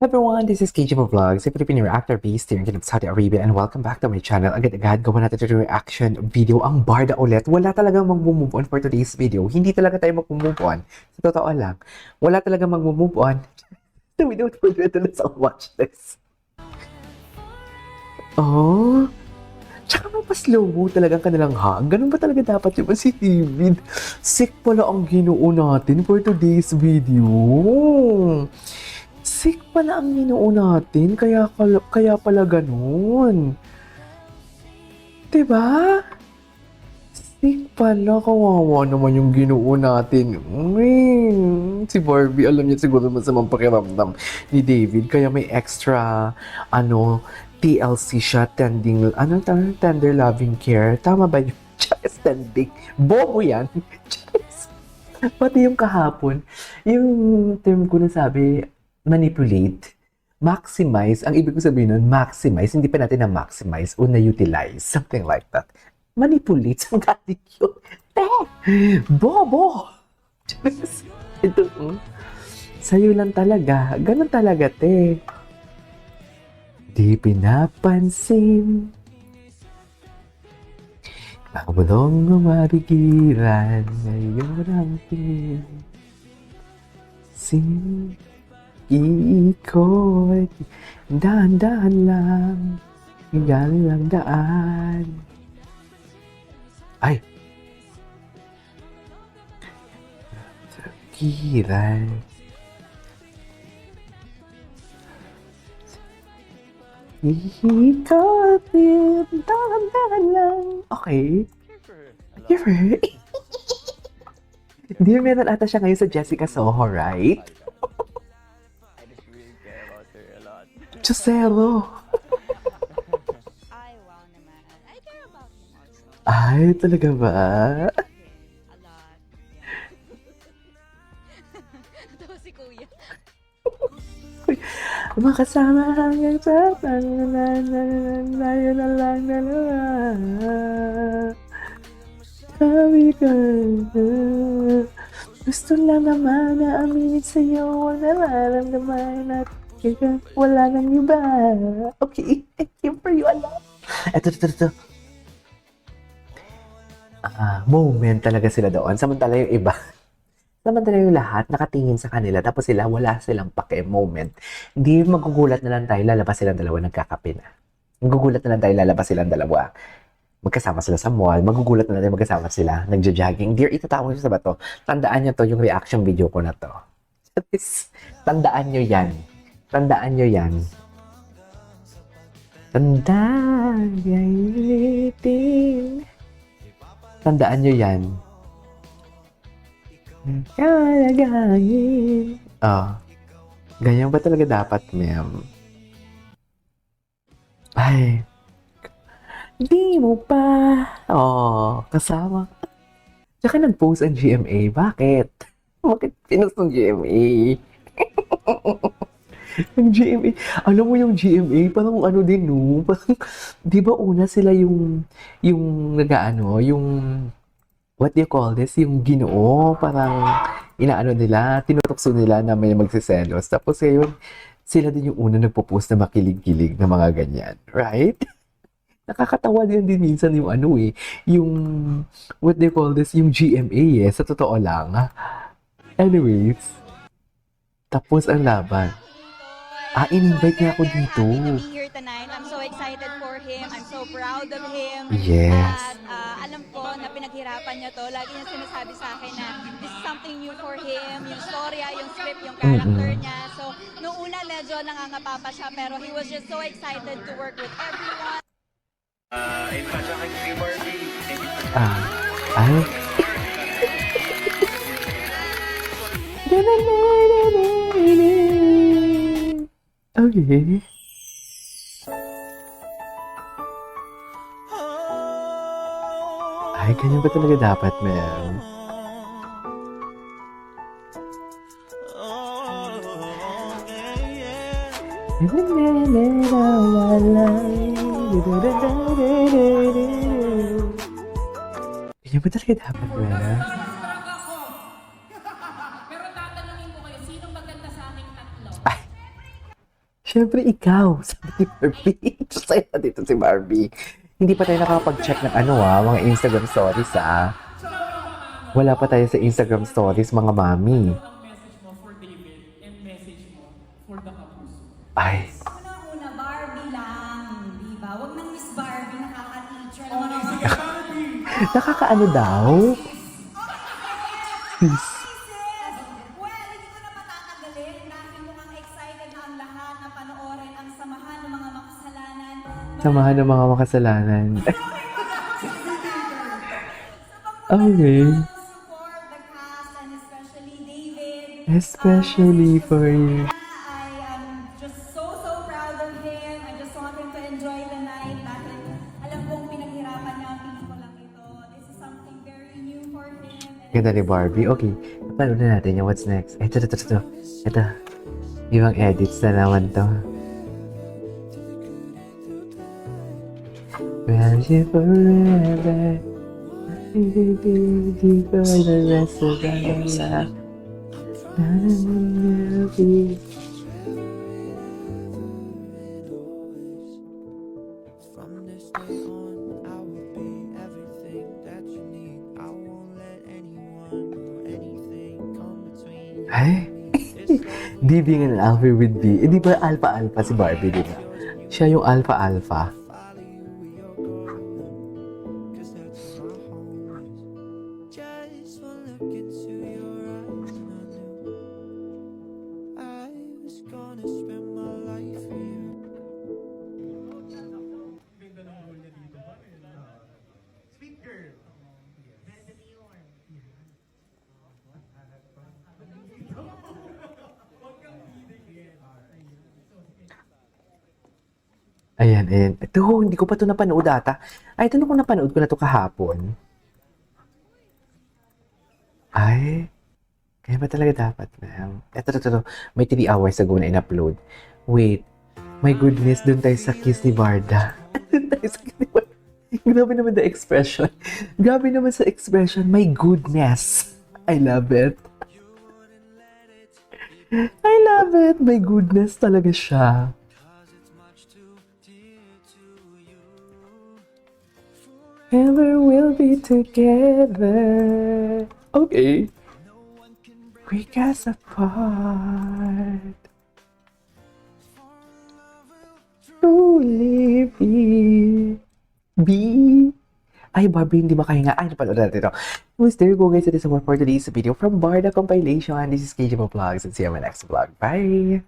Everyone, this is KJ Vlogs, a Filipino reactor based here in Saudi Arabia, and welcome back to my channel. Agad-agad, gawa natin ito reaction video. Ang barda ulit. Wala talaga mag-move on for today's video. Hindi talaga tayo mag-move on. Sa totoo lang, wala talaga mag-move on. So without further ado, let's all watch this. Oh, tsaka magpa-slow mo talagang kanilang hang. Ganun ba talaga dapat yun si David? Sick pala ang ginoo natin for today's video. Sick pala ang ginoo natin, kaya pala ganun. Diba? Sick pala, kawawa naman yung ginoo natin. Si Barbie, alam niya siguro masamang pakiramdam ni David, kaya may extra, TLC siya, tender loving care. Tama ba yun? Just tending. Bobo yan. Pati yung kahapon, yung term ko na sabi, manipulate, maximize, ang ibig ko sabihin nun, maximize, hindi pa natin na-maximize o na-utilize, something like that. Manipulate, ang galing yun. Te! Bobo! Ito, sa'yo lang talaga, ganun talaga, te. Di pinapansin, kabulong umarigiran, ngayon ang tingin. Ikot, dahan-dahan lang, galing lang daan. Ay! Kiran. Ikot, dahan-dahan lang. Okay. Give her. Dear, meron ata siya ngayon sa Jessica Soho, right? Chusero. Ay, wow naman. I care about him also. Ay, talaga ba? A lot. Ito si Kuya. Makasama hanggang sa layo na lang dalawa. Sabi ko, gusto lang naman na aminin sa'yo ang nararamdaman at kaya wala nang iba. Okay, thank you for you alam. Ito. Moment talaga sila doon. Samantala yung iba. Samantala yung lahat nakatingin sa kanila tapos sila wala silang pake moment. Hindi magugulat na lang tayo lalabas silang dalawa nagkakape na. Magugulat na lang tayo lalabas silang dalawa. Magkasama sila sa mall. Magugulat na lang tayo magkasama sila. Nagja-jogging. Dear, itatawag nyo sa ba to? Tandaan nyo to yung reaction video ko na to. Tandaan nyo yan. Tandaan nyo yan. Tandaan nyo yan. Kalagayin. Ganyan ba talaga dapat, ma'am? Ay. Di mo pa. Kasama. Tsaka nag-post ang GMA. Bakit? Bakit pinost ng GMA? Yung GMA. Alam mo yung GMA, parang din, no? Parang, di ba una sila yung yung, what do you call this? Yung Ginoo, parang, nila, tinutokso nila na may magsiselos. Tapos ngayon, sila din yung una nagpo-post na makilig-kilig na mga ganyan. Right? Nakakatawa din minsan yung yung, what do you call this? Yung GMA, sa totoo lang. Anyways, tapos ang laban. In-invite niya ako dito. I'm here tonight. I'm so excited for him. I'm so proud of him. Yes. At alam ko na pinaghirapan niya to. Lagi niya sinasabi sa akin na this is something new for him. Yung storya, yung script, yung character niya. So, noong una medyo nangangapa pa siya pero he was just so excited to work with everyone. Ay. Okay. Ay, ganyan ba talaga dapat, ma'am? Ganyan ba talaga dapat, ma'am? Pero tatanungin ko kayo, sinong maganda sa aming tatlo? Ay, Siyempre, ikaw, sabi ni Barbie. Sa'yo na dito si Barbie. Hindi pa tayo nakakapag-check ng mga Instagram stories, Wala pa tayo sa Instagram stories, mga mami. Ang message mo for David and message mo for the Kapuso. Ay, Una-una, Barbie lang, di ba? Huwag nang Miss Barbie, nakaka-teacher. Okay, sige, Barbie! nakakaano daw? Sis. Well, hindi ko na patatagalin dahil mukhang excited na ang lahat na panoorin ang Samahan ng Mga Makasalanan. Samahan ng mga makasalanan. Okay. Support the cast and especially David. Especially for you. I am just so proud of him. I just want him to enjoy the night dahil alam kong pinaghirapan niya ang pelikulang ito. This is something very new for him. And Ganda ni Barbie. Okay, napanood na natin yung what's next. Ito. Ito. Ibang edits na naman to. Well, you forever. For the rest of our life. From this day on, I will be everything that you need. I won't let anyone or anything come between. Ay, di being an alpha with B. Eh, di ba alpha-alpha si Barbie, di ba? Siya yung alpha-alpha. Follow you where you're going, 'cause that's where my home is. Just one look into your eyes and I knew I was gonna spend my life with you. Ganda ng role niya dito. Sweet girl. Ayan. Ito, hindi ko pa ito napanood ata. Ay, ito na kung napanood ko na ito kahapon. Ay, kaya ba talaga dapat, ma'am? Ito. May 3 hours ago na in-upload. Wait, my goodness, dun tayo sa kiss ni Barda. Dun tayo sa kiss ni Barda. Grabe naman the expression. Grabe naman sa expression, my goodness. I love it. I love it. My goodness talaga siya. Ever we'll be together. Okay. Break us apart. Truly be. Ay, Barbie, hindi makahinga. Ay, napanood natin ito. Anyways, there you go, guys. It is all for today's video from Barda Compilation. This is KJ Vlogs, and see you on my next vlog. Bye!